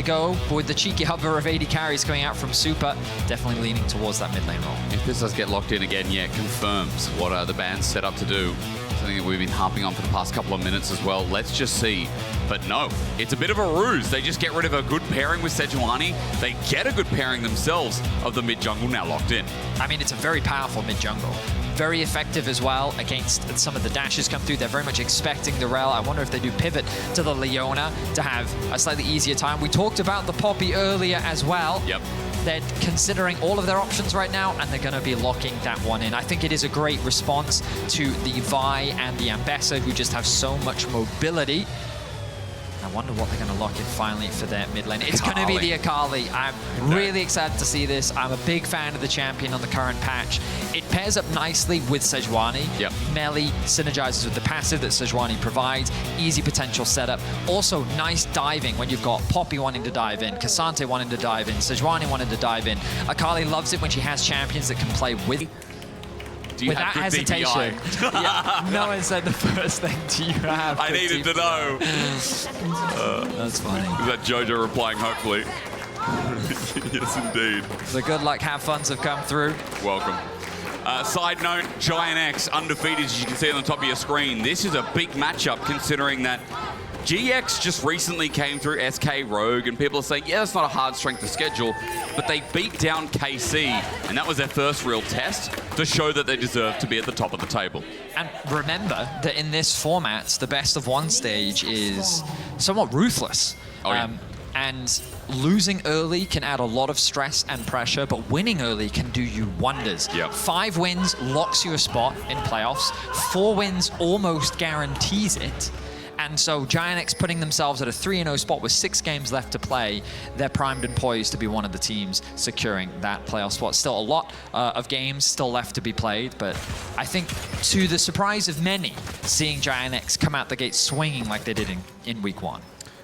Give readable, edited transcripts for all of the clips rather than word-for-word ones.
go, but with the cheeky hover of 80 carries coming out from Super, definitely leaning towards that mid lane role. If this does get locked in again, yeah, it confirms what the band's set up to do. Something that we've been harping on for the past couple of minutes as well. Let's just see. But no, it's a bit of a ruse. They just get rid of a good pairing with Sejuani. They get a good pairing themselves of the mid jungle now locked in. I mean, it's a very powerful mid jungle. Very effective as well against some of the dashes come through. They're very much expecting the Rel. I wonder if they do pivot to the Leona to have a slightly easier time. We talked about the Poppy earlier as well. Yep. They're considering all of their options right now, and they're going to be locking that one in. I think it is a great response to the Vi and the Ambessa, who just have so much mobility. I wonder what they're going to lock in finally for their mid lane. It's going to be the Akali. I'm really excited to see this. I'm a big fan of the champion on the current patch. It pairs up nicely with Sejuani. Yep. Melee synergizes with the passive that Sejuani provides. Easy potential setup. Also, nice diving when you've got Poppy wanting to dive in, Cassante wanting to dive in, Sejuani wanting to dive in. Akali loves it when she has champions that can play with. Without hesitation. Yeah, no one said the first thing. Do you have? I needed to know. That's funny. Is that Jojo replying, hopefully? Yes, indeed. The good luck, have funs have come through. Welcome. Side note, GIANTX undefeated, as you can see on the top of your screen. This is a big matchup considering that GX just recently came through SK Rogue, and people are saying, yeah, that's not a hard strength to schedule, but they beat down KC, and that was their first real test to show that they deserve to be at the top of the table. And remember that in this format, the best of one stage is somewhat ruthless. Oh, yeah. And losing early can add a lot of stress and pressure, but winning early can do you wonders. Yep. 5 wins locks you a spot in playoffs. 4 wins almost guarantees it. And so GIANTX putting themselves at a 3-0 spot with 6 games left to play, they're primed and poised to be one of the teams securing that playoff spot. Still a lot of games still left to be played, but I think to the surprise of many, seeing GIANTX come out the gate swinging like they did in week 1.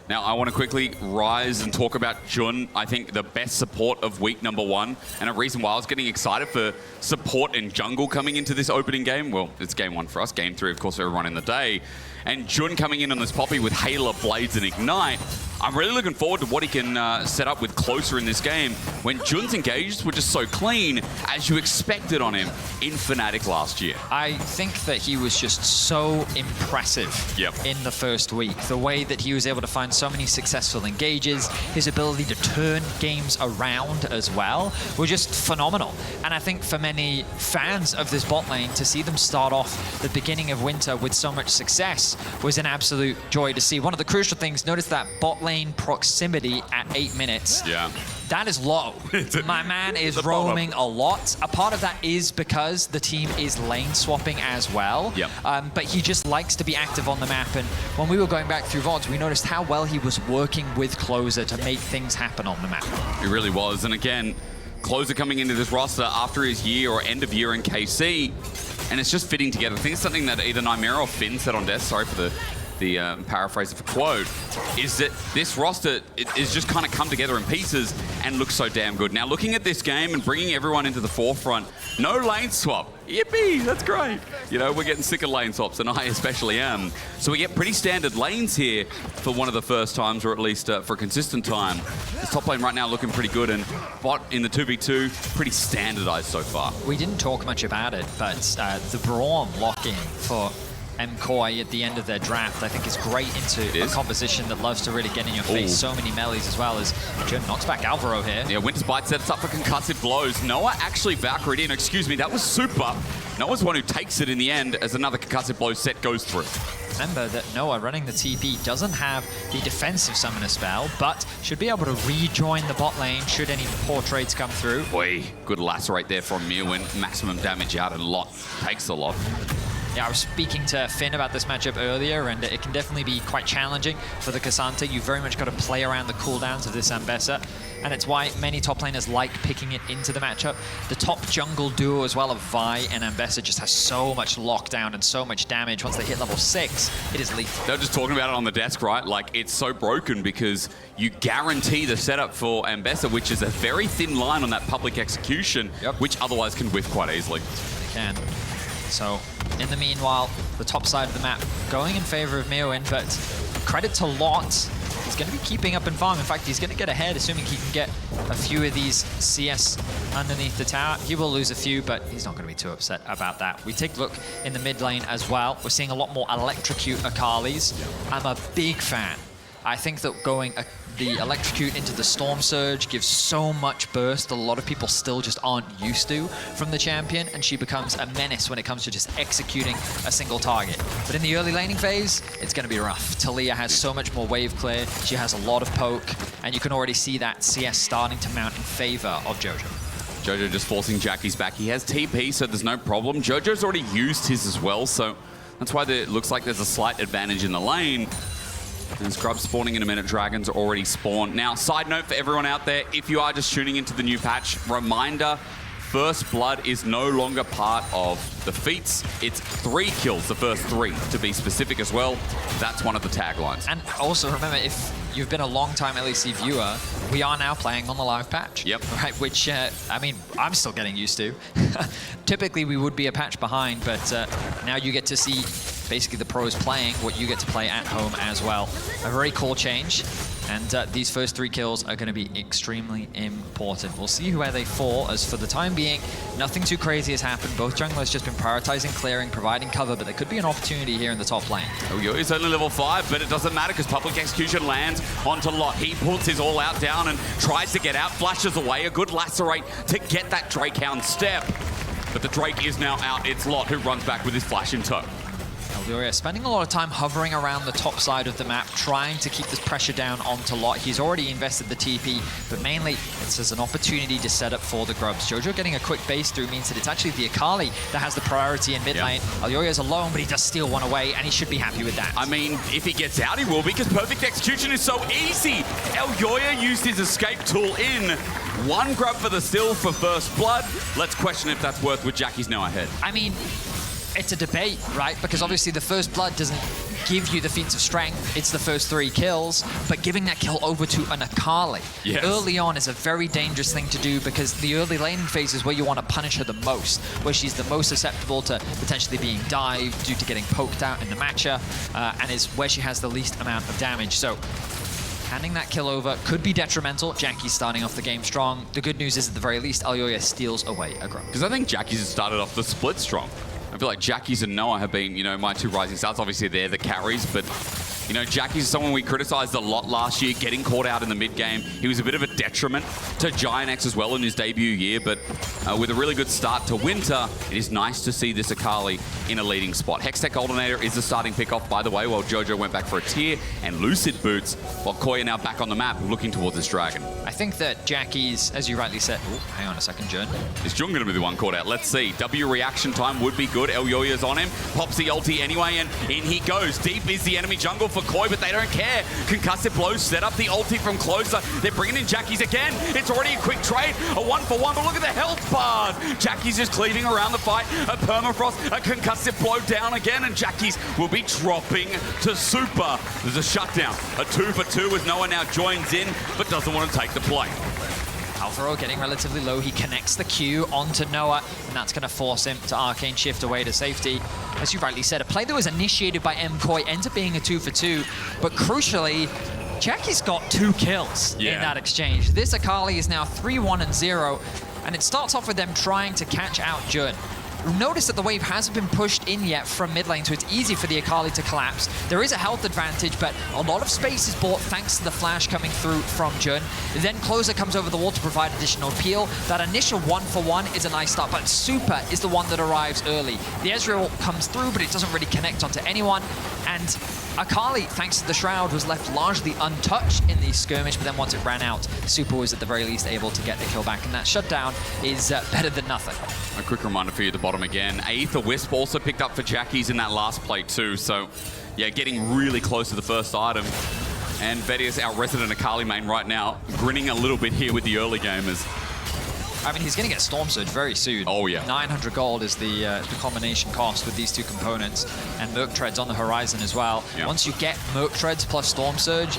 Now, I want to quickly rise and talk about Jun. I think the best support of week number 1, and a reason why I was getting excited for support in jungle coming into this opening game. Well, it's game 1 for us, game 3, of course, for everyone in the day. And Jun coming in on this Poppy with Halo, Blades, and Ignite. I'm really looking forward to what he can set up with Closer in this game when Jun's engages were just so clean as you expected on him in Fnatic last year. I think that he was just so impressive in the first week. The way that he was able to find so many successful engages, his ability to turn games around as well, were just phenomenal. And I think for many fans of this bot lane, to see them start off the beginning of winter with so much success was an absolute joy to see. One of the crucial things, notice that bot lane proximity at 8 minutes. Yeah. That is low. My man is roaming a lot. A part of that is because the team is lane swapping as well. Yep. But he just likes to be active on the map. And when we were going back through VODs, we noticed how well he was working with Closer to make things happen on the map. It really was. And again, Closer coming into this roster after his year or end of year in KC, and it's just fitting together. I think it's something that either Nymera or Finn said on desk, sorry for the paraphrase of a quote, is that this roster is just kind of come together in pieces and looks so damn good. Now, looking at this game and bringing everyone into the forefront, no lane swap. Yippee, that's great. You know, we're getting sick of lane swaps, and I especially am. So we get pretty standard lanes here for one of the first times, or at least for a consistent time. This top lane right now looking pretty good, and bot in the 2v2, pretty standardized so far. We didn't talk much about it, but the Braum lock-in for MKOI at the end of their draft, I think is great into a composition that loves to really get in your face. So many melees as well as Jun knocks back Alvaro here. Yeah, Winter's Bite sets up for concussive blows. Noah actually Valkyried in. Excuse me, that was Super. Noah's the one who takes it in the end as another concussive blow set goes through. Remember that Noah running the TP doesn't have the defensive summoner spell, but should be able to rejoin the bot lane should any poor trades come through. Boy, good lacerate there from Mirwin. Maximum damage out and lot. Takes a lot. Yeah, I was speaking to Finn about this matchup earlier, and it can definitely be quite challenging for the Cassante. You very much got to play around the cooldowns of this Ambessa, and it's why many top laners like picking it into the matchup. The top jungle duo as well of Vi and Ambessa just has so much lockdown and so much damage. Once they hit level 6, it is lethal. They're just talking about it on the desk, right? Like, it's so broken because you guarantee the setup for Ambessa, which is a very thin line on that public execution, which otherwise can whiff quite easily. They can. So, in the meanwhile, the top side of the map going in favor of Mirwin, but credit to Lot. he's going to be keeping up in farm. In fact, he's going to get ahead, assuming he can get a few of these CS underneath the tower. He will lose a few, but he's not going to be too upset about that. We take a look in the mid lane as well. We're seeing a lot more electrocute Akalis. I'm a big fan. I think that going the electrocute into the storm surge gives so much burst that a lot of people still just aren't used to from the champion, and she becomes a menace when it comes to just executing a single target. But in the early laning phase, it's going to be rough. Talia has so much more wave clear, she has a lot of poke, and you can already see that CS starting to mount in favor of Jojo. Jojo just forcing Jackie's back. He has TP, so there's no problem. Jojo's already used his as well, so that's why it looks like there's a slight advantage in the lane. And Scrub spawning in a minute. Dragons are already spawned. Now, side note for everyone out there, if you are just tuning into the new patch, reminder, First Blood is no longer part of the feats. It's 3 kills, the first 3, to be specific as well. That's one of the taglines. And also remember, if you've been a long-time LEC viewer, we are now playing on the live patch. Yep. Right, which, I mean, I'm still getting used to. Typically, we would be a patch behind, but now you get to see basically the pros playing what you get to play at home as well. A very cool change. And these first 3 kills are going to be extremely important. We'll see where they fall, as for the time being, nothing too crazy has happened. Both junglers just been prioritizing clearing, providing cover, but there could be an opportunity here in the top lane. Oh, he's only level 5, but it doesn't matter because Public Execution lands onto Lot. He puts his all out down and tries to get out, flashes away. A good lacerate to get that Drake Hound step. But the Drake is now out. It's Lot who runs back with his flash in tow. Eldoria spending a lot of time hovering around the top side of the map, trying to keep this pressure down onto Lot. He's already invested the TP, but mainly it's as an opportunity to set up for the Grubs. Jojo getting a quick base through means that it's actually the Akali that has the priority in mid lane. Eldoria is alone, but he does steal one away, and he should be happy with that. I mean, if he gets out, he will, because perfect execution is so easy. Eldoria used his escape tool in. 1 grub for the steal for First Blood. Let's question if that's worth with Jackie's now ahead. I mean, it's a debate, right? Because obviously the First Blood doesn't give you the feats of strength. It's the first 3 kills, but giving that kill over to an Akali early on is a very dangerous thing to do, because the early laning phase is where you want to punish her the most, where she's the most susceptible to potentially being dived due to getting poked out in the matcher, and is where she has the least amount of damage. So handing that kill over could be detrimental. Jackie's starting off the game strong. The good news is, at the very least, Eldoria steals away a Grub. Because I think Jackie's has started off the split strong. I feel like Jackie's and Noah have been, you know, my 2 rising stars. Obviously, they're the carries, but, you know, Jackie's someone we criticized a lot last year, getting caught out in the mid-game. He was a bit of a detriment to GIANTX as well in his debut year, but with a really good start to winter, it is nice to see this Akali in a leading spot. Hextech Goldenator is the starting pick-off, by the way, while Jojo went back for a tier, and Lucid Boots, while Koya now back on the map, looking towards this dragon. I think that Jackie's, as you rightly said... Oh, hang on a second, Jun. Is Jun going to be the one caught out? Let's see. W reaction time would be good. Elyoya's on him. Pops the ulti anyway, and in he goes. Deep is the enemy jungle for Koi, but they don't care. Concussive blows set up the ulti from closer. They're bringing in Jackie's again. It's already a quick trade. A 1-for-1, but look at the health bars. Jackie's just cleaving around the fight. A permafrost, a concussive blow down again, and Jackie's will be dropping to super. There's a shutdown. A 2-for-2 as Noah now joins in, but doesn't want to take the play. Alvaro getting relatively low. He connects the Q onto Noah, and that's going to force him to arcane shift away to safety. As you rightly said, a play that was initiated by MKOI ends up being a 2-for-2, but crucially, Jackie's got 2 kills in that exchange. This Akali is now 3-1-0, and it starts off with them trying to catch out Jun. Notice that the wave hasn't been pushed in yet from mid lane, so it's easy for the Akali to collapse. There is a health advantage, but a lot of space is bought thanks to the flash coming through from Jun. Then Closer comes over the wall to provide additional appeal. That initial 1-for-1 is a nice start, but Super is the one that arrives early. The Ezreal comes through, but it doesn't really connect onto anyone. And Akali, thanks to the Shroud, was left largely untouched in the skirmish, but then once it ran out, Super was at the very least able to get the kill back, and that shutdown is better than nothing. A quick reminder for you at the bottom again. Aether Wisp also picked up for Jackie's in that last play too, so yeah, getting really close to the first item. And Vedius, our resident Akali main right now, grinning a little bit here with the early gamers. I mean, he's going to get Storm Surge very soon. Oh, yeah. 900 gold is the combination cost with these 2 components, and Merc Treads on the horizon as well. Yeah. Once you get Merc Treads plus Storm Surge,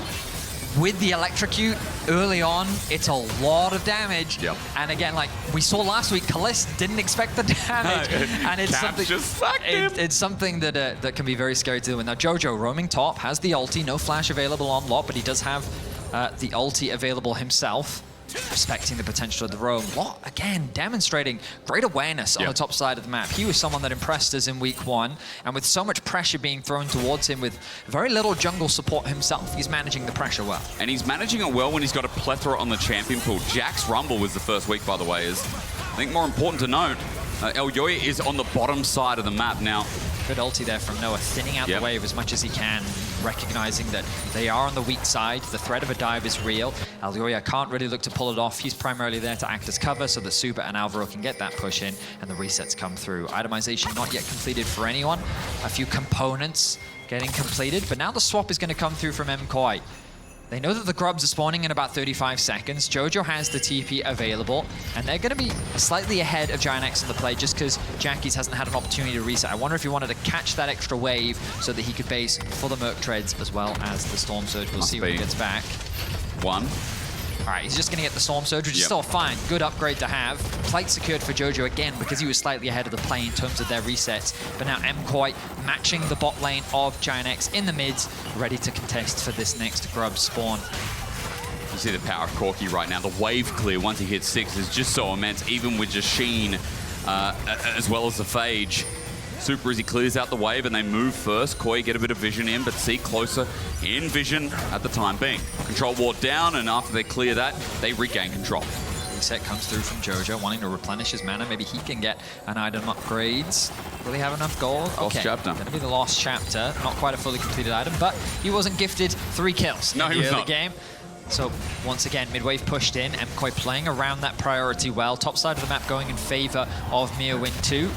with the electrocute early on, it's a lot of damage. Yep. And again, like we saw last week, Kalist didn't expect the damage. And it's something, just fucked him. it's something that that can be very scary to deal with. Now, Jojo roaming top, has the ulti, no flash available on Lot, but he does have the ulti available himself. Respecting the potential of the roam. Lot, again, demonstrating great awareness on the top side of the map. He was someone that impressed us in week 1, and with so much pressure being thrown towards him with very little jungle support himself, he's managing the pressure well. And he's managing it well when he's got a plethora on the champion pool. Jack's Rumble was the first week, by the way, is, I think, more important to note. Elyoya is on the bottom side of the map now. Good ulti there from Noah, thinning out the wave as much as he can, recognizing that they are on the weak side. The threat of a dive is real. Elyoya can't really look to pull it off. He's primarily there to act as cover so that Super and Alvaro can get that push in and the resets come through. Itemization not yet completed for anyone. A few components getting completed, but now the swap is going to come through from MKOI. They know that the grubs are spawning in about 35 seconds. Jojo has the TP available, and they're going to be slightly ahead of GIANTX in the play just because Jackies hasn't had an opportunity to reset. I wonder if he wanted to catch that extra wave so that he could base for the Merc Treads as well as the Storm Surge. We'll see when he gets back. One. All right, he's just going to get the Storm Surge, which is still fine. Good upgrade to have. Plate secured for Jojo again because he was slightly ahead of the play in terms of their resets. But now MKOI matching the bot lane of GIANTX in the mids, ready to contest for this next grub spawn. You see the power of Corki right now. The wave clear once he hits 6 is just so immense, even with Jashin as well as the Phage. Super as he clears out the wave and they move first. Koi get a bit of vision in, but see closer in vision at the time being. Control ward down, and after they clear that, they regain control. Reset comes through from Jojo, wanting to replenish his mana. Maybe he can get an item upgrades. Will he have enough gold? Lost chapter. Gonna be the lost chapter. Not quite a fully completed item, but he wasn't gifted 3 kills no, in he was the early not. game. So once again, mid-wave pushed in. MKOI playing around that priority well. Top side of the map going in favor of Mirwin 2.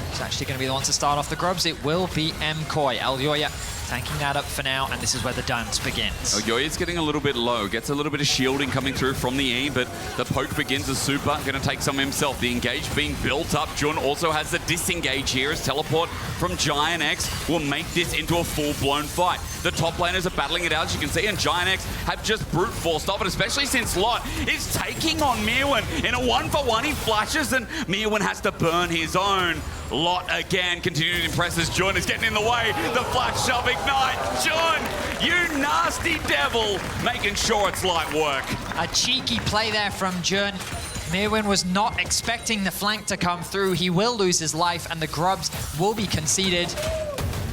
He's actually going to be the one to start off the grubs. It will be MKOI. Elyoya tanking that up for now, and this is where the dance begins. Elyoya's getting a little bit low. Gets a little bit of shielding coming through from the E, but the poke begins as Super. Going to take some himself. The engage being built up. Jun also has the disengage here as teleport from GIANTX will make this into a full-blown fight. The top laners are battling it out, as you can see, and GIANTX have just brute forced off it, especially since Lot is taking on Mirwin in a 1-for-1. He flashes, and Mirwin has to burn his own. Lot again continuing to impress as Jun is getting in the way. The flash shove ignite. Jun, you nasty devil, making sure it's light work. A cheeky play there from Jun. Mirwin was not expecting the flank to come through. He will lose his life, and the grubs will be conceded.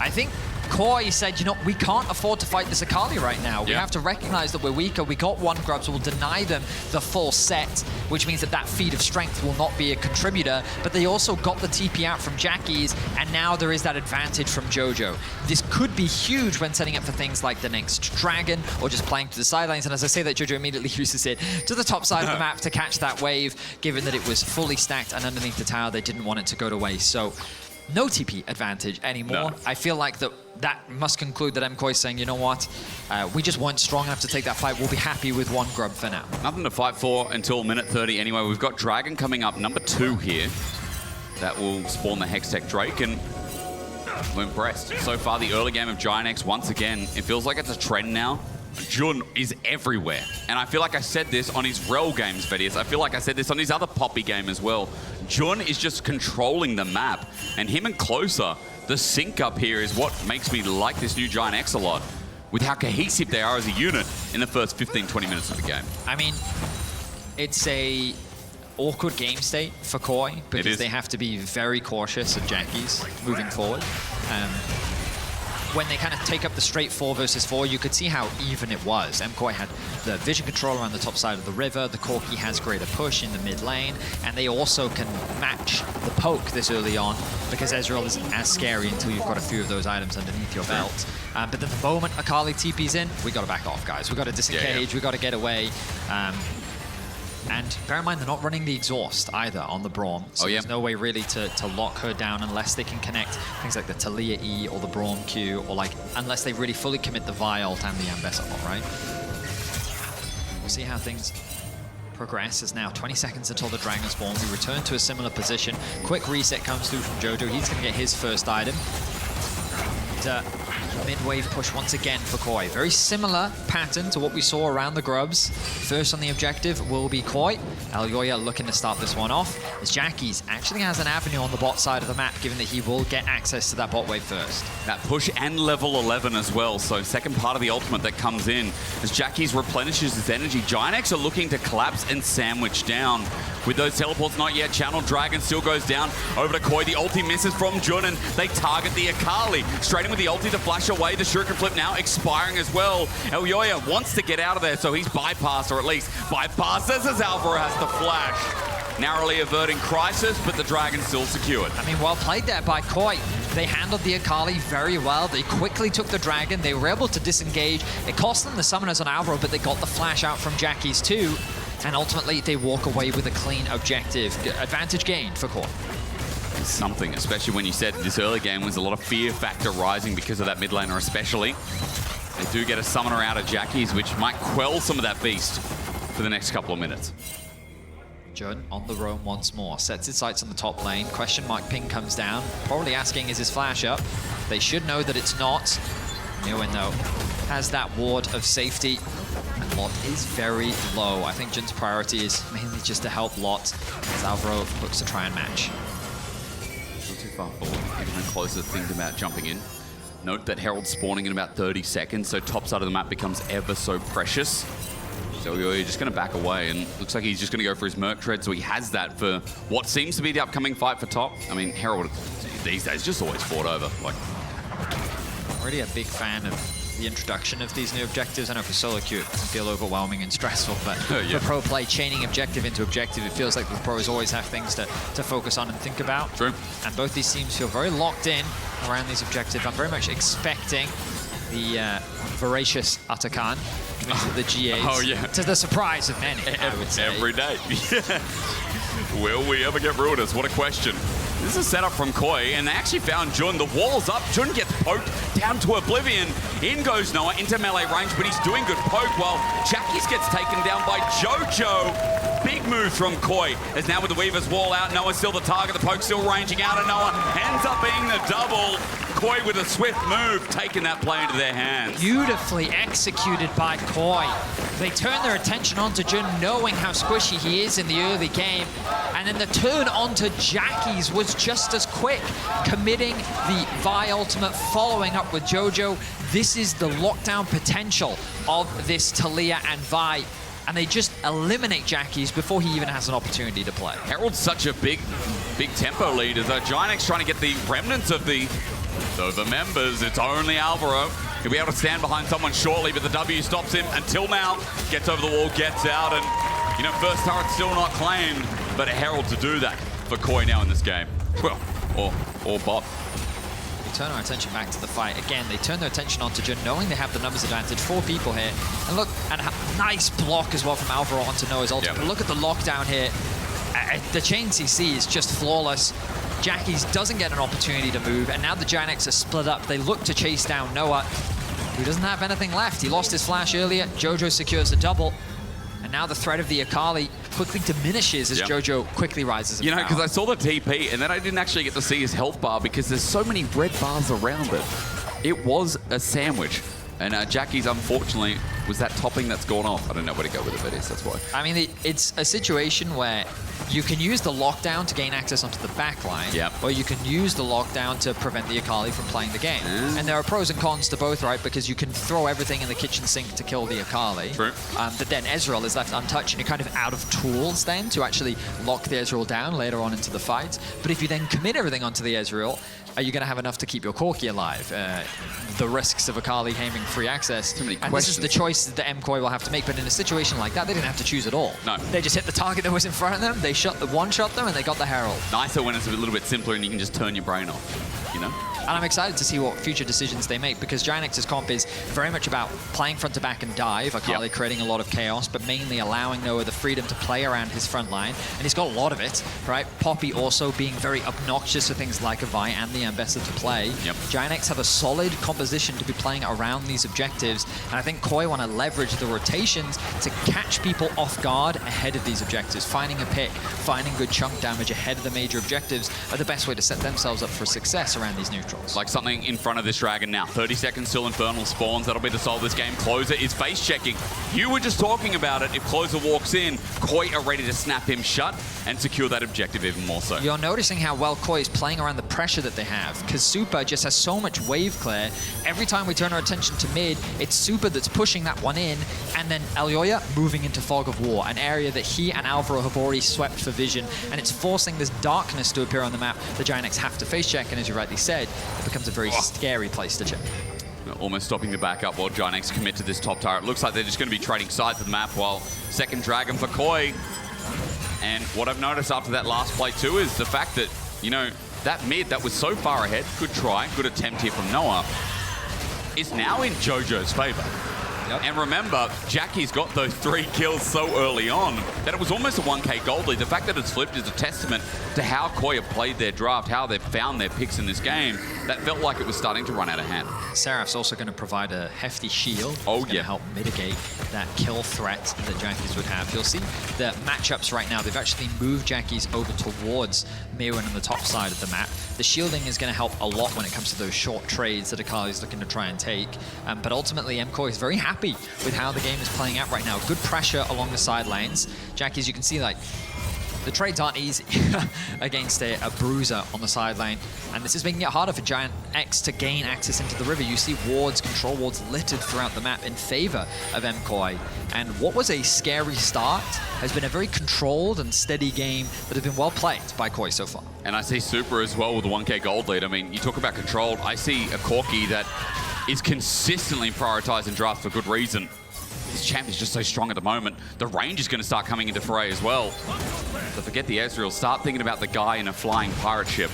I think Koi said, you know, we can't afford to fight this Akali right now. We have to recognize that we're weaker. We got 1 grub, so we'll deny them the full set, which means that that feed of strength will not be a contributor. But they also got the TP out from Jackies, and now there is that advantage from Jojo. This could be huge when setting up for things like the next Dragon, or just playing to the sidelines. And as I say that, Jojo immediately uses it to the top side of the map to catch that wave, given that it was fully stacked and underneath the tower, they didn't want it to go to waste. So no TP advantage anymore. No. I feel like that must conclude that MKOI is saying, you know what, we just weren't strong enough to take that fight. We'll be happy with 1 grub for now. Nothing to fight for until minute 30 anyway. We've got Dragon coming up, number 2 here. That will spawn the Hextech Drake, and we're impressed. So far, the early game of GIANTX, once again, it feels like it's a trend now. Jun is everywhere. And I feel like I said this on his Rel games, Vedius. I feel like I said this on his other Poppy game as well. Jun is just controlling the map. And him and Closer, the sync up here is what makes me like this new GIANTX a lot. With how cohesive they are as a unit in the first 15, 20 minutes of the game. I mean, it's a awkward game state for Koi because they have to be very cautious of Jackies moving forward. When they kind of take up the straight 4 versus 4, you could see how even it was. MKOI had the vision control around the top side of the river, the Corki has greater push in the mid lane, and they also can match the poke this early on because Ezreal isn't as scary until you've got a few of those items underneath your belt. But then the moment Akali TP's in, we got to back off, guys. We got to disengage, we got to get away. And bear in mind, they're not running the exhaust either on the Braum. So there's no way really to lock her down unless they can connect things like the Talia E or the Braum Q, or like, unless they really fully commit the Vialt and the Ambessa, right? We'll see how things progress. It's now 20 seconds until the Dragon spawn. We return to a similar position. Quick reset comes through from Jojo. He's going to get his first item. And mid-wave push once again for Koi. Very similar pattern to what we saw around the Grubs. First on the objective will be Koi. Elyoya looking to start this one off, as Jackie's actually has an avenue on the bot side of the map, given that he will get access to that bot wave first. That push and level 11 as well, so second part of the ultimate that comes in. As Jackie's replenishes his energy, GIANTX are looking to collapse and sandwich down. With those teleports not yet channeled, Dragon still goes down. Over to Koi, the ulti misses from Jun, and they target the Akali. Straight in with the ulti to flash away. The shuriken flip now expiring as well. Elyoya wants to get out of there, so he's bypassed, or at least bypasses as Alvaro has to flash. Narrowly averting Crisis, but the Dragon still secured. I mean, well played there by Koi. They handled the Akali very well. They quickly took the Dragon. They were able to disengage. It cost them the summoners on Alvaro, but they got the flash out from Jackie's too. And ultimately, they walk away with a clean objective. Advantage gained for Koi. Something, especially when you said this early game was a lot of fear factor rising because of that mid laner especially. They do get a summoner out of Jackie's, which might quell some of that beast for the next couple of minutes. Jun on the roam once more. Sets his sights on the top lane. Question mark ping comes down. Probably asking, is his flash up? They should know that it's not. Nguyen, though, has that ward of safety. And Lot is very low. I think Jun's priority is mainly just to help Lot, as Alvaro looks to try and match. Not too far forward, even the closer thinking about jumping in. Note that Herald's spawning in about 30 seconds, so top side of the map becomes ever so precious. So you're just going to back away, and looks like he's just going to go for his Merc Tread, so he has that for what seems to be the upcoming fight for top. I mean, Herald these days just always fought over. Like, already a big fan of the introduction of these new objectives. I know for solo queue it can feel overwhelming and stressful, but for pro play, chaining objective into objective, it feels like the pros always have things to focus on and think about. True. And both these teams feel very locked in around these objectives. I'm very much expecting the voracious Atakan into the G8. To the surprise of many, I would say. Every day. Will we ever get Ruinous? What a question. This is a setup from Koi, and they actually found Jun. The wall's up. Jun gets poked down to oblivion. In goes Noah into melee range, but he's doing good poke while Jackie's gets taken down by Jojo. Big move from Koi. As now with the Weaver's wall out, Noah's still the target. The poke still ranging out, and Noah ends up being the double. Koi with a swift move, taking that play into their hands. Beautifully executed by Koi. They turn their attention onto Jun, knowing how squishy he is in the early game. And then the turn onto Jackie's was just as quick, committing the Vi ultimate, following up with Jojo. This is the lockdown potential of this Talia and Vi. And they just eliminate Jackie's before he even has an opportunity to play. Herald's such a big tempo lead as GIANTX trying to get the remnants of the members. It's only Alvaro. He'll be able to stand behind someone shortly, but the W stops him until now. Gets over the wall, gets out, and, you know, first turret still not claimed, but a Herald to do that for Koi now in this game. Well, or Bob. We turn our attention back to the fight. Again, they turn their attention onto Jun, knowing they have the numbers advantage. 4 people here. And look, and a nice block as well from Alvaro onto Noah's ultimate. But look at the lockdown here. The chain CC is just flawless. Jackie's doesn't get an opportunity to move, and now the GIANTX are split up. They look to chase down Noah, who doesn't have anything left. He lost his flash earlier. Jojo secures a double, and now the threat of the Akali quickly diminishes as Jojo quickly rises. You know, because I saw the TP, and then I didn't actually get to see his health bar because there's so many red bars around it. It was a sandwich. And Jackie's, unfortunately, was that topping that's gone off. I don't know where to go with it, but that's why. I mean, it's a situation where you can use the lockdown to gain access onto the back line, or you can use the lockdown to prevent the Akali from playing the game. And there are pros and cons to both, right? Because you can throw everything in the kitchen sink to kill the Akali. True. But then Ezreal is left untouched, and you're kind of out of tools then to actually lock the Ezreal down later on into the fight. But if you then commit everything onto the Ezreal, are you going to have enough to keep your Corki alive? The risks of Akali having free access. Too many and questions. This is the choice that the MKOI will have to make. But in a situation like that, they didn't have to choose at all. No. They just hit the target that was in front of them. They one-shot them, and they got the Herald. Nicer when it's a little bit simpler and you can just turn your brain off, you know? And I'm excited to see what future decisions they make, because GIANTX's comp is very much about playing front to back and dive, Akali creating a lot of chaos, but mainly allowing Noah the freedom to play around his front line. And he's got a lot of it, right? Poppy also being very obnoxious to things like a Vi and the Ambassador to play. GIANTX have a solid composition to be playing around these objectives, and I think Koi want to leverage the rotations to catch people off guard ahead of these objectives. Finding a pick, finding good chunk damage ahead of the major objectives are the best way to set themselves up for success around these neutrals. controls. Like something in front of this dragon now. 30 seconds till Infernal spawns. That'll be the soul of this game. Closer is face checking. You were just talking about it. If Closer walks in, Koi are ready to snap him shut and secure that objective even more so. You're noticing how well Koi is playing around the pressure that they have, because Super just has so much wave clear. Every time we turn our attention to mid, it's Super that's pushing that one in, and then Elyoya moving into Fog of War, an area that he and Alvaro have already swept for vision, and it's forcing this darkness to appear on the map. The GIANTX have to face check, and as you rightly said, it becomes a very scary place to check. Almost stopping the backup while GIANTX commit to this top turret. Looks like they're just going to be trading sides of the map while second dragon for Koi. And what I've noticed after that last play too is the fact that, you know, that mid that was so far ahead, good try, good attempt here from Noah, is now in JoJo's favor. Yep. And remember, Jackie's got those 3 kills so early on that it was almost a 1K gold lead. The fact that it's flipped is a testament to how Koi have played their draft, how they've found their picks in this game. That felt like it was starting to run out of hand. Seraph's also going to provide a hefty shield. Oh, to help mitigate that kill threat that Jackies would have. You'll see the matchups right now. They've actually moved Jackies over towards Mirwin on the top side of the map. The shielding is going to help a lot when it comes to those short trades that Akali's looking to try and take. But ultimately, MKOI is very happy with how the game is playing out right now. Good pressure along the side lanes. Jackies, you can see, like, the trades aren't easy against a bruiser on the side lane, and this is making it harder for GIANTX to gain access into the river. You see wards, control wards littered throughout the map in favor of MKOI, and what was a scary start has been a very controlled and steady game that has been well played by Koi so far. And I see Super as well with the 1K gold lead. I mean, you talk about controlled. I see a Corki that is consistently prioritizing drafts for good reason. This champ is just so strong at the moment. The range is going to start coming into foray as well. So forget the Ezreal. Start thinking about the guy in a flying pirate ship.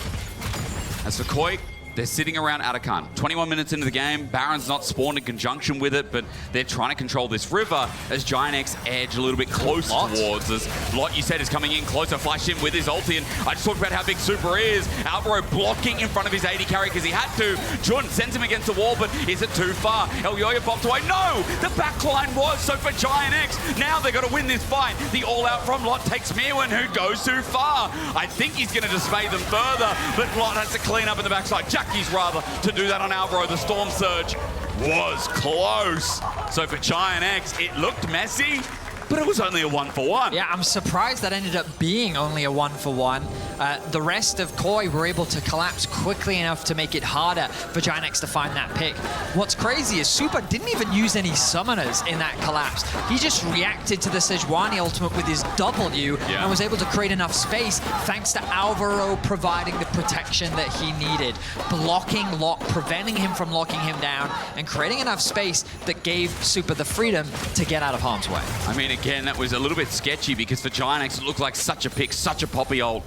As for Koi, they're sitting around Atakan. 21 minutes into the game, Baron's not spawned in conjunction with it, but they're trying to control this river as GIANTX edge a little bit closer towards us. Lot, you said, is coming in closer, flashed in with his ulti, and I just talked about how big Super is. Alvaro blocking in front of his AD carry because he had to. Jordan sends him against the wall, but is it too far? Elyoya popped away. No! The backline was, so for GIANTX, now they've got to win this fight. The all-out from Lot takes Mirwin, who goes too far. I think he's going to dismay them further, but Lot has to clean up in the backside. Jackie's rather to do that on Alvaro. The Storm Surge was close. So for GIANTX, it looked messy, but it was only a 1-for-1. Yeah, I'm surprised that ended up being only a 1-for-1. The rest of Koi were able to collapse quickly enough to make it harder for GIANTX to find that pick. What's crazy is Super didn't even use any summoners in that collapse. He just reacted to the Sejuani ultimate with his W and was able to create enough space thanks to Alvaro providing the protection that he needed. Blocking Lock, preventing him from locking him down, and creating enough space that gave Super the freedom to get out of harm's way. I mean, again, that was a little bit sketchy because for GIANTX, it looked like such a pick, such a poppy ult.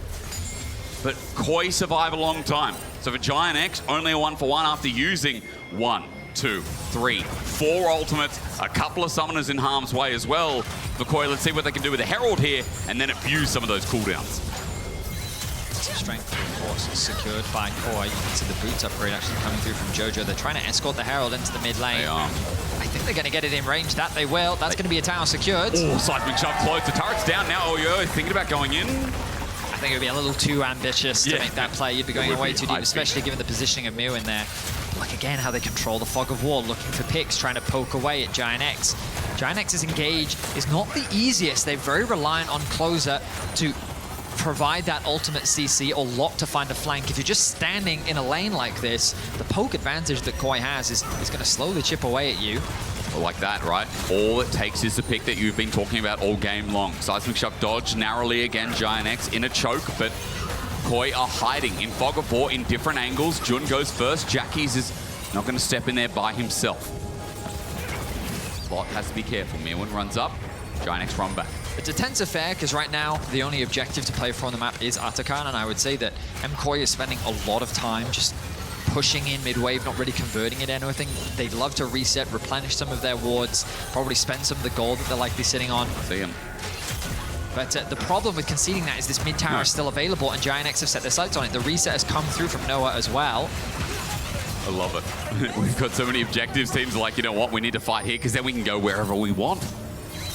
But Koi survive a long time. So for GIANTX, only a 1-for-1 after using 1, 2, 3, 4 ultimates, a couple of summoners in harm's way as well. For Koi, let's see what they can do with the Herald here, and then abuse some of those cooldowns. Strength, of course, is secured by Koi. You can see the boots upgrade actually coming through from JoJo. They're trying to escort the Herald into the mid lane. They are. I think they're going to get it in range. That they will. That's going to be a tower secured. Oh, seismic shove close. The turret's down now. Oh, you're thinking about going in. I think it would be a little too ambitious to make that play. You'd be going way too deep, especially given the positioning of Mirwin there. Look again how they control the Fog of War, looking for picks, trying to poke away at GIANTX. GIANTX's engage is not the easiest. They're very reliant on Closer to provide that ultimate CC or Lock to find a flank. If you're just standing in a lane like this, the poke advantage that Koi has is going to slowly chip away at you. Like that, right? All it takes is the pick that you've been talking about all game long. Seismic shove dodge narrowly again, GIANTX in a choke, but Koi are hiding in Fog of War in different angles. Jun goes first. Jackie's is not going to step in there by himself. Lot has to be careful. Mirwin runs up. GIANTX run back. It's a tense affair because right now the only objective to play for on the map is Atakan, and I would say that MKOI is spending a lot of time just pushing in mid-wave, not really converting it into anything. They'd love to reset, replenish some of their wards, probably spend some of the gold that they're likely sitting on. See him. But the problem with conceding that is this mid tower is still available, and GIANTX have set their sights on it. The reset has come through from Noah as well. I love it. We've got so many objectives. Teams are like, you know what, we need to fight here because then we can go wherever we want.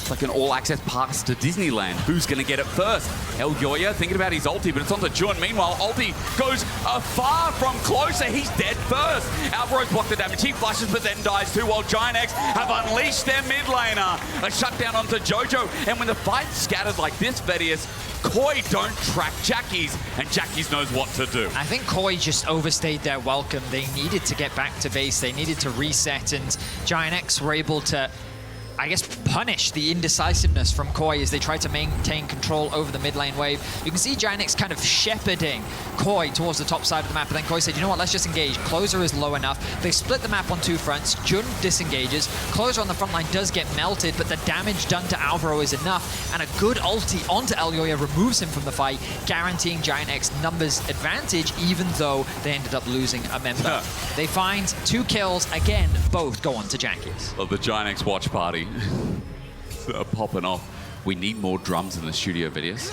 It's like an all-access pass to Disneyland. Who's going to get it first? El Yoya thinking about his ulti, but it's on to Jun. Meanwhile, ulti goes far from closer. He's dead first. Alvaro's blocked the damage. He flashes, but then dies too, while GIANTX have unleashed their mid laner. A shutdown onto Jojo. And when the fight's scattered like this, Vedius, Koi don't track Jackies, and Jackies knows what to do. I think Koi just overstayed their welcome. They needed to get back to base. They needed to reset, and GIANTX were able to, I guess, punish the indecisiveness from Koi as they tried to maintain control over the mid lane wave. You can see GIANTX kind of shepherding Koi towards the top side of the map, and then Koi said, you know what, let's just engage. Closer is low enough. They split the map on two fronts. Jun disengages. Closer on the front line does get melted, but the damage done to Alvaro is enough, and a good ulti onto El Yoya removes him from the fight, guaranteeing GIANTX numbers advantage, even though they ended up losing a member. They find 2 kills. Again, both go on to Jackies. Well, the GIANTX watch party popping off. We need more drums in the studio, Videos.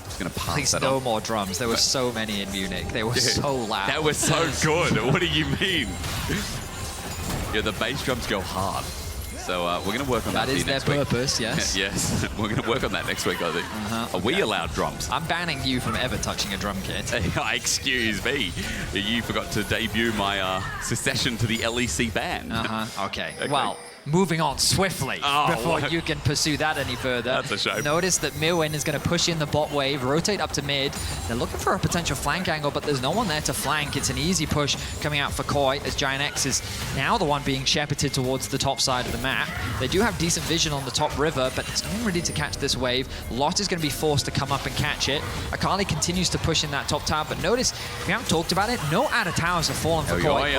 Just gonna pass Please, that no on. more drums. There were so many in Munich. They were so loud. That was so good. What do you mean? Yeah, the bass drums go hard. So we're going to work on that. That is their purpose, yes. Yes, we're going to work on that next week, I think. Are we allowed drums? I'm banning you from ever touching a drum kit. Excuse me. You forgot to debut my secession to the LEC ban. Okay. Well, moving on swiftly before you can pursue that any further. That's a shame. Notice that Mirwin is going to push in the bot wave, rotate up to mid. They're looking for a potential flank angle, but there's no one there to flank. It's an easy push coming out for Koi, as GIANTX is now the one being shepherded towards the top side of the map. They do have decent vision on the top river, but there's no one ready to catch this wave. Lot is going to be forced to come up and catch it. Akali continues to push in that top tower, but notice, we haven't talked about it, no outer towers have fallen for Koi.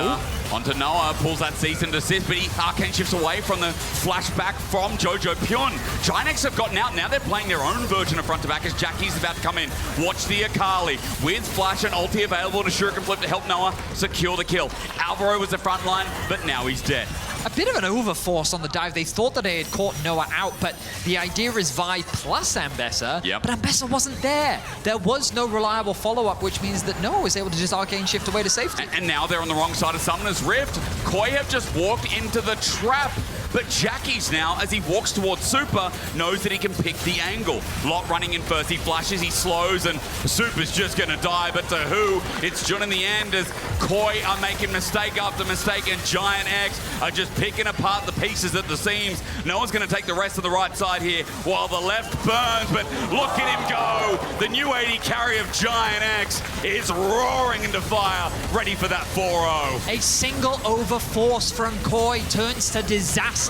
Onto Noah, pulls that cease and desist, but he arcane shifts away from the flashback from Jojo Pyun. GIANTX have gotten out. Now they're playing their own version of front to back as Jackie's about to come in. Watch the Akali with flash and ulti available to Shuriken Flip to help Noah secure the kill. Alvaro was the front line, but now he's dead. A bit of an overforce on the dive. They thought that they had caught Noah out, but the idea is Vi plus Ambessa, but Ambessa wasn't there. There was no reliable follow-up, which means that Noah was able to just arcane shift away to safety. And now they're on the wrong side of Summoner's Rift. Koi have just walked into the trap, but Jackie's now, as he walks towards Super, knows that he can pick the angle. Lot running in first. He flashes, he slows, and Super's just going to die. But to who? It's Jun in the end, as Koi are making mistake after mistake, and GIANTX are just picking apart the pieces at the seams. No one's going to take the rest of the right side here, while the left burns, but look at him go. The new 80 carry of GIANTX is roaring into fire, ready for that 4-0. A single overforce from Koi turns to disaster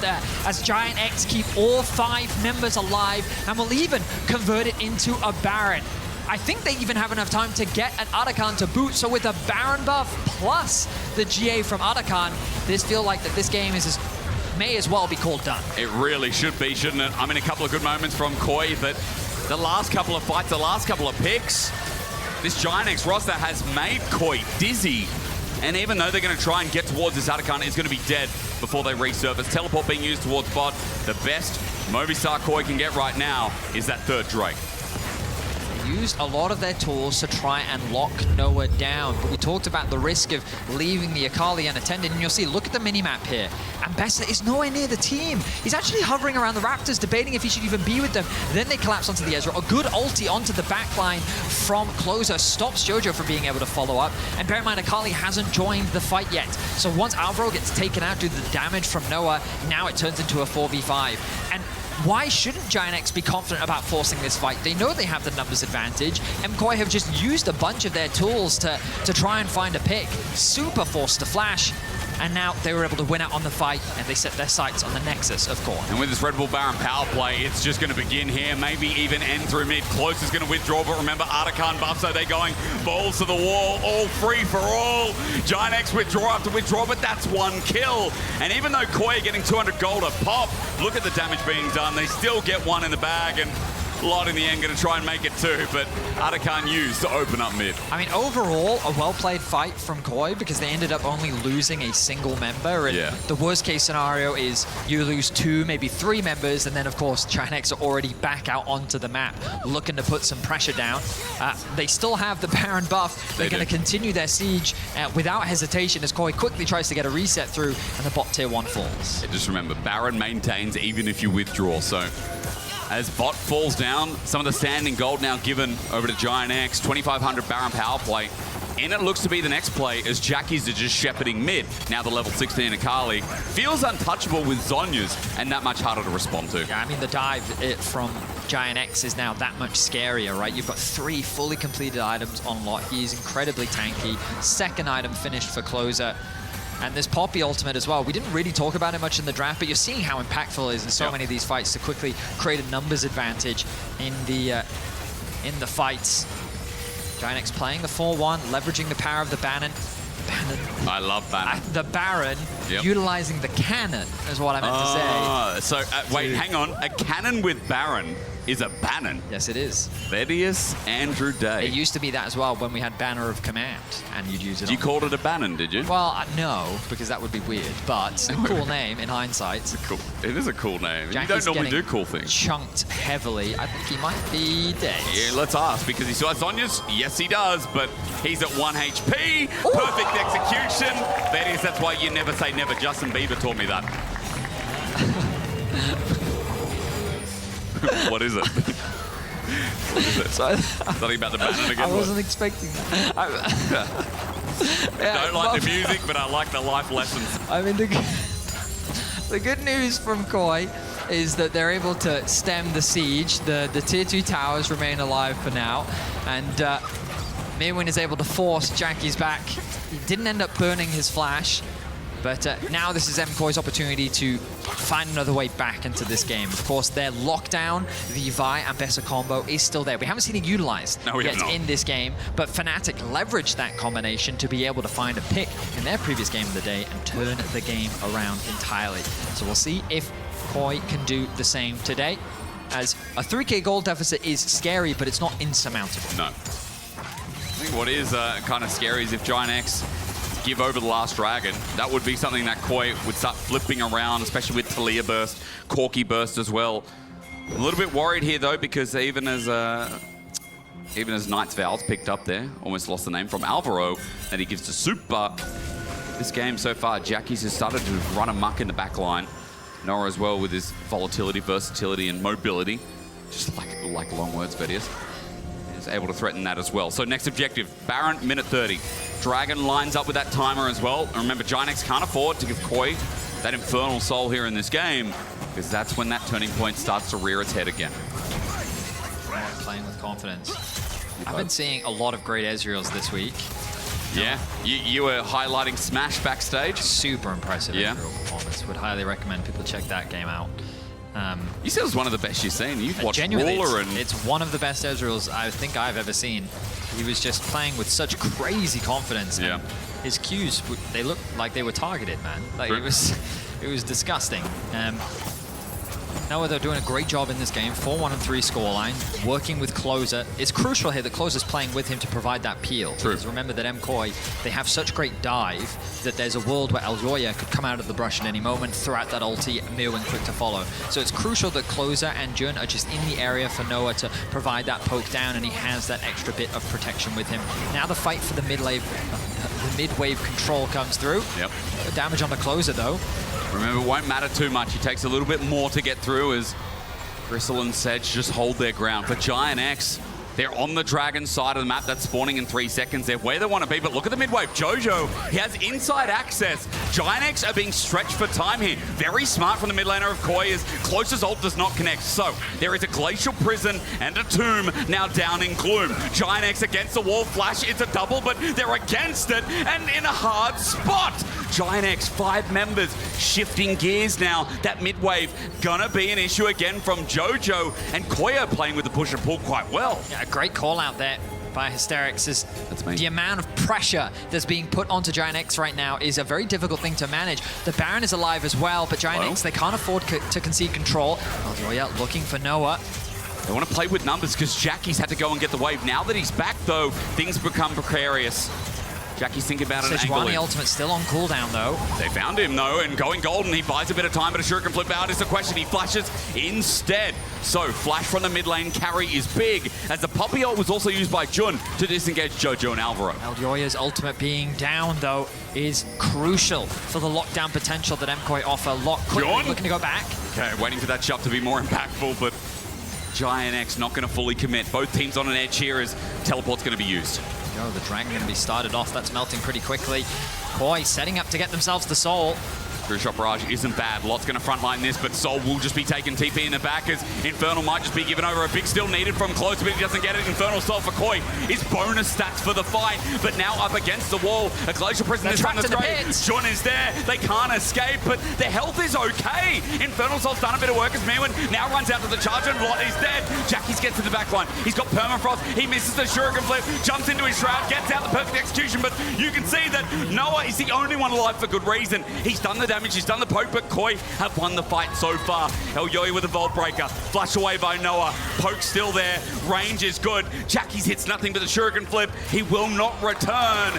as GIANTX keep all 5 members alive and will even convert it into a Baron. I think they even have enough time to get an Arakan to boot, so with a Baron buff plus the GA from Arakan, this feels like that this game is may as well be called done. It really should be, shouldn't it? I mean, a couple of good moments from Koi, but the last couple of fights, the last couple of picks, this GIANTX roster has made Koi dizzy. And even though they're going to try and get towards this Arakan, it's going to be dead before they resurface. Teleport being used towards bot. The best MOVISTAR Koi can get right now is that third Drake. Used a lot of their tools to try and lock Noah down, but we talked about the risk of leaving the Akali unattended, and you'll see, look at the minimap here. Ambessa is nowhere near the team. He's actually hovering around the Raptors, debating if he should even be with them. Then they collapse onto the Ezra. A good ulti onto the backline from Closer stops Jojo from being able to follow up, and bear in mind, Akali hasn't joined the fight yet. So once Alvaro gets taken out due to the damage from Noah, now it turns into a 4v5. And why shouldn't GIANTX be confident about forcing this fight? They know they have the numbers advantage. MKOI have just used a bunch of their tools to try and find a pick. Super forced to flash. And now they were able to win out on the fight, and they set their sights on the Nexus of Core. And with this Red Bull Baron power play, it's just going to begin here, maybe even end through mid. Close is going to withdraw, but remember, Arakan buff, so they're going balls to the wall, all free for all. GIANTX withdraw after withdraw, but that's 1 kill. And even though Koi are getting 200 gold a pop, look at the damage being done. They still get 1 in the bag, and Lot in the end going to try and make it too, but Atakan used to open up mid. I mean, overall, a well-played fight from KOI because they ended up only losing a single member. And the worst-case scenario is you lose 2, maybe 3 members, and then, of course, GIANTX are already back out onto the map, looking to put some pressure down. They still have the Baron buff. They're going to continue their siege without hesitation as KOI quickly tries to get a reset through, and the bot tier 1 falls. Yeah, just remember, Baron maintains even if you withdraw, so... As bot falls down, some of the standing gold now given over to GIANTX, 2,500 Baron power play. And it looks to be the next play as Jackies are just shepherding mid. Now the level 16 Akali feels untouchable with Zhonya's and that much harder to respond to. Yeah, I mean, the dive from GIANTX is now that much scarier, right? You've got 3 fully completed items on lot. He's incredibly tanky. Second item finished for Closer. And this Poppy ultimate as well. We didn't really talk about it much in the draft, but you're seeing how impactful it is in so many of these fights to quickly create a numbers advantage in the fights. GIANTX playing the 4-1, leveraging the power of the Baron. I love Baron. The Baron utilizing the cannon is what I meant to say. So wait, hang on. A cannon with Baron is a Bannon. Yes, it is. Thaddeus Andrew Day. It used to be that as well when we had Banner of Command, and you'd use it. You called it a Bannon, did you? Well, no, because that would be weird. But a cool name in hindsight. It is a cool name. Jackie's you don't normally do cool things. Chunked heavily. I think he might be dead. Yeah, let's ask because he still has Zhonya's. Yes, he does, but he's at 1 HP. Ooh. Perfect execution. Thaddeus, that's why you never say never. Justin Bieber taught me that. What is it? What is it? Something about the Bannon again? I wasn't expecting that. I don't like the music, but I like the life lessons. I mean, the good news from KOI is that they're able to stem the siege. The tier 2 towers remain alive for now. And Mirwin is able to force Jackie's back. He didn't end up burning his flash. But now this is MKOI's opportunity to find another way back into this game. Of course, their lockdown, the Vi and Bessa combo is still there. We haven't seen it utilized yet in this game, but Fnatic leveraged that combination to be able to find a pick in their previous game of the day and turn the game around entirely. So we'll see if KOI can do the same today, as a 3K gold deficit is scary, but it's not insurmountable. No. I think what is kind of scary is if GIANTX give over the last dragon. That would be something that KOI would start flipping around, especially with Talia burst, Corki burst as well. A little bit worried here though, because even as Knight's Vows picked up there, almost lost the name from Alvaro, that he gives to Super. This game so far, Jackie's has started to run amok in the back line. Noah as well with his volatility, versatility, and mobility. Just like long words, Vedius. Is able to threaten that as well. So next objective, Baron, minute 30. Dragon lines up with that timer as well. And remember, GIANTX can't afford to give KOI that infernal soul here in this game, because that's when that turning point starts to rear its head again. Playing with confidence. I've been seeing a lot of great Ezreals this week. Yeah, you were highlighting Smash backstage. Super impressive Ezreal performance. Would highly recommend people check that game out. You said it was one of the best you've seen. You've watched genuinely, Ruler and... It's one of the best Ezreals I think I've ever seen. He was just playing with such crazy confidence. Yeah. His Qs, they looked like they were targeted, man. Like it was disgusting. Noah, they're doing a great job in this game. 4-1 and 3 scoreline, working with Closer. It's crucial here that Closer's playing with him to provide that peel. True. Because remember that MKOI, they have such great dive that there's a world where Eljoya could come out of the brush at any moment, throw out that ulti, Mirwin quick to follow. So it's crucial that Closer and Jun are just in the area for Noah to provide that poke down, and he has that extra bit of protection with him. Now the fight for the mid-wave control comes through. Yep. Damage on the Closer though. Remember, it won't matter too much. It takes a little bit more to get through as Gristle and Sedge just hold their ground. For GIANTX, they're on the Dragon side of the map. That's spawning in 3 seconds. They're where they want to be, but look at the mid-wave. Jojo, he has inside access. GIANTX are being stretched for time here. Very smart from the mid laner of KOI as Closer's ult does not connect. So there is a Glacial Prison and a Tomb now down in Gloom. GIANTX against the wall. Flash, it's a double, but they're against it and in a hard spot. GIANTX, 5 members, shifting gears now. That mid-wave gonna be an issue again from Jojo, and KOI are playing with the push and pull quite well. Yeah, a great call out there by Hysterics. Is the amount of pressure that's being put onto GIANTX right now is a very difficult thing to manage. The Baron is alive as well, but GIANTX, they can't afford to concede control. Eljoya looking for Noah. They want to play with numbers because Jackie's had to go and get the wave. Now that he's back, though, things become precarious. Jackie's thinking about an angle. The ultimate's still on cooldown, though. They found him, though, and going golden, he buys a bit of time, but a Shuriken flip out is the question. He flashes instead. So, flash from the mid lane carry is big, as the Poppy ult was also used by Jun to disengage Jojo and Alvaro. Elyoya's ultimate being down, though, is crucial for the lockdown potential that MKOI offer. Lock quickly, Jun? looking to go back. Okay, waiting for that shot to be more impactful, but GIANTX not going to fully commit. Both teams on an edge here as teleport's going to be used. The Dragon going to be started off. That's melting pretty quickly. Koi setting up to get themselves the Soul. True Shot Barrage isn't bad. Lot's going to frontline this, but Soul will just be taking TP in the back as Infernal might just be given over. A big steal needed from close, but he doesn't get it. Infernal Soul for Koi is bonus stats for the fight, but now up against the wall. A Glacial Prison is trying to scrape. Jun is there. They can't escape, but their health is okay. Infernal Soul's done a bit of work as Mirwin now runs out to the charge, and Lot is dead. Jackie's gets to the back line. He's got Permafrost. He misses the Shuriken flip, jumps into his shroud, gets out the perfect execution, but you can see that Noah is the only one alive for good reason. He's done the damage, he's done the poke, but Koi have won the fight so far. Elyoya with a Vault Breaker. Flash away by Noah. Poke's still there. Range is good. Jackie's hits nothing but the Shuriken flip. He will not return.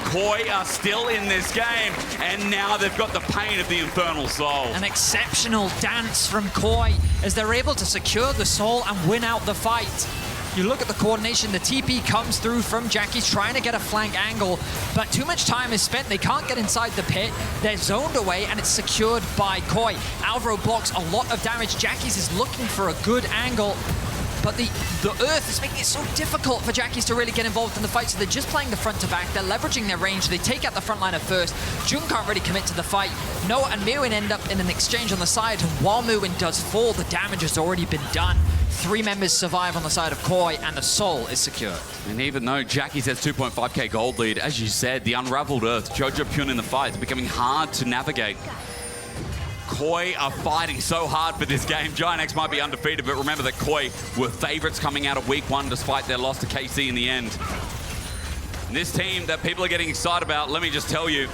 Koi are still in this game, and now they've got the pain of the Infernal Soul. An exceptional dance from Koi as they're able to secure the Soul and win out the fight. You look at the coordination, the TP comes through from Jackie's trying to get a flank angle, but too much time is spent. They can't get inside the pit. They're zoned away, and it's secured by Koi. Alvaro blocks a lot of damage. Jackie's is looking for a good angle, but the earth is making it so difficult for Jackie's to really get involved in the fight, so they're just playing the front to back. They're leveraging their range. They take out the front liner first. Jun can't really commit to the fight. Noah and Mirwin end up in an exchange on the side, and while Mirwin does fall, the damage has already been done. 3 members survive on the side of Koi, and the Soul is secure. And even though Jackie's has 2.5k gold lead, as you said, the Unraveled Earth, Jojo Pyun in the fight is becoming hard to navigate. Koi are fighting so hard for this game. GIANTX might be undefeated, but remember that Koi were favorites coming out of week 1 despite their loss to KC in the end. And this team that people are getting excited about, let me just tell you,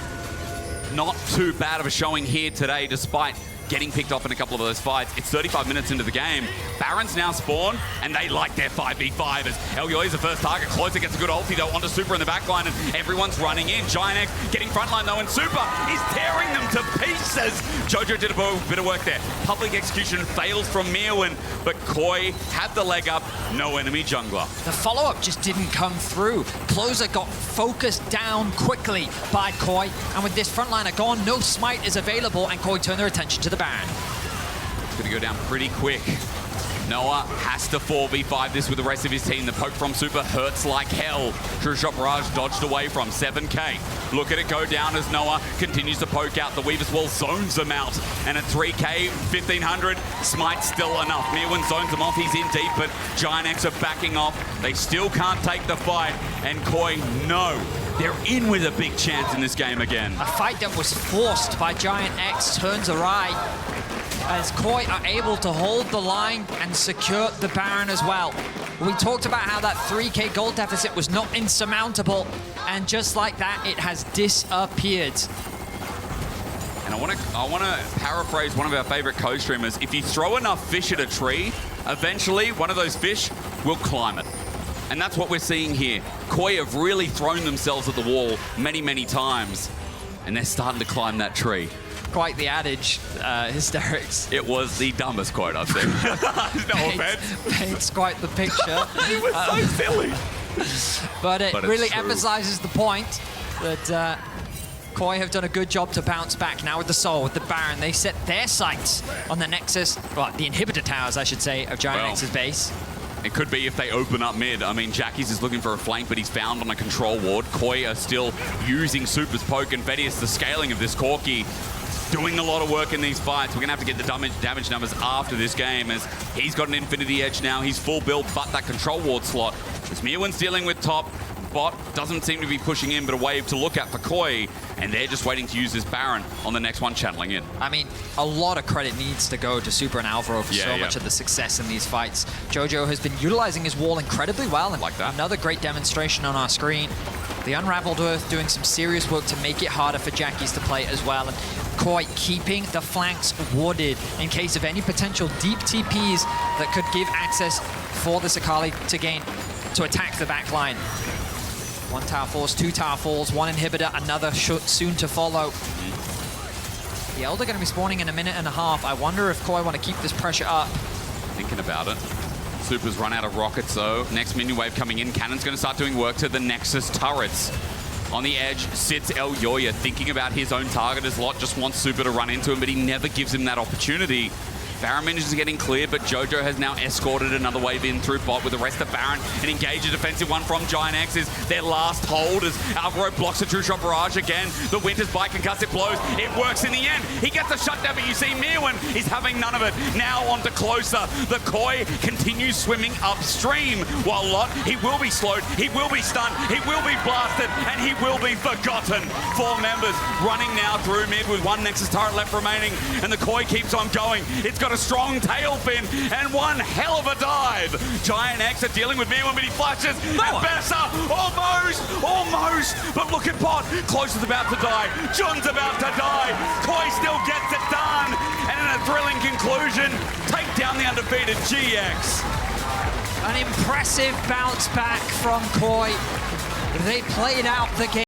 not too bad of a showing here today despite getting picked off in a couple of those fights. It's 35 minutes into the game. Barons now spawn, and they like their 5v5 as Elyoya is the first target. Closer gets a good ulti, though, onto Super in the backline, and everyone's running in. GIANTX getting frontline, though, and Super is tearing them to pieces. Jojo did a bit of work there. Public execution fails from Mirwin, but Koi had the leg up. No enemy jungler. The follow-up just didn't come through. Closer got focused down quickly by Koi, and with this frontliner gone, no smite is available, and Koi turn their attention to the Baron. It's going to go down pretty quick. Noah has to 4v5 this with the rest of his team. The poke from Super hurts like hell. True Shot Barrage dodged away from 7k. Look at it go down as Noah continues to poke out. The Weaver's Wall zones them out. And at 3k, 1500, Smite's still enough. Mirwin zones them off. He's in deep, but GIANTX are backing off. They still can't take the fight. And Koi, no. They're in with a big chance in this game again. A fight that was forced by GIANTX turns awry as Koi are able to hold the line and secure the Baron as well. We talked about how that 3k gold deficit was not insurmountable, and just like that, it has disappeared. And I want to paraphrase one of our favorite co-streamers. If you throw enough fish at a tree, eventually one of those fish will climb it. And that's what we're seeing here. Koi have really thrown themselves at the wall many, many times, and they're starting to climb that tree. Quite the adage, hysterics. It was the dumbest quote I've seen. No offense. Paints quite the picture. It was so silly. But it really emphasizes the point that Koi have done a good job to bounce back now with the Soul, with the Baron. They set their sights on the Nexus, well, the inhibitor towers, I should say, of GIANTX's base. It could be if they open up mid. I mean, Jackie's is looking for a flank, but he's found on a control ward. Koi are still using Super's poke, and Vedius, the scaling of this Corki, doing a lot of work in these fights. We're going to have to get the damage numbers after this game as he's got an Infinity Edge now. He's full build, but that control ward slot. As Mirwin's dealing with top, bot doesn't seem to be pushing in, but a wave to look at for Koi, and they're just waiting to use this Baron on the next one channeling in. I mean, a lot of credit needs to go to Super and Alvaro for so much of the success in these fights. Jojo has been utilizing his wall incredibly well, and like that. Another great demonstration on our screen. The Unraveled Earth doing some serious work to make it harder for Jackie's to play as well, and Koi keeping the flanks wooded in case of any potential deep TPs that could give access for this Akali to attack the back line. 1 tower falls, 2 tower falls, 1 inhibitor, another soon to follow. The Elder going to be spawning in a minute and a half. I wonder if KOI want to keep this pressure up. Thinking about it. Super's run out of rockets though. Next minion wave coming in. Cannon's going to start doing work to the Nexus turrets. On the edge sits El Yoya, thinking about his own target as Lot just wants Super to run into him, but he never gives him that opportunity. Baron manages to getting clear, but Jojo has now escorted another wave in through bot with the rest of Baron and engage a defensive one from GIANTX is their last hold as Alvaro blocks a true shot barrage again. The Winter's bite concussive blows. It works in the end. He gets a shutdown, but you see Mirwin is having none of it. Now on to Closer. The Koi continues swimming upstream while Lot, he will be slowed, he will be stunned, he will be blasted, and he will be forgotten. 4 members running now through mid with 1 Nexus turret left remaining, and the Koi keeps on going. It's got a strong tail fin and one hell of a dive. GIANTX are dealing with Mirwin, but he flashes. And Bessa, almost. But look at bot. Closer's about to die. Jun's about to die. Koi still gets it done. And in a thrilling conclusion, take down the undefeated GX. An impressive bounce back from KOI. They played out the game.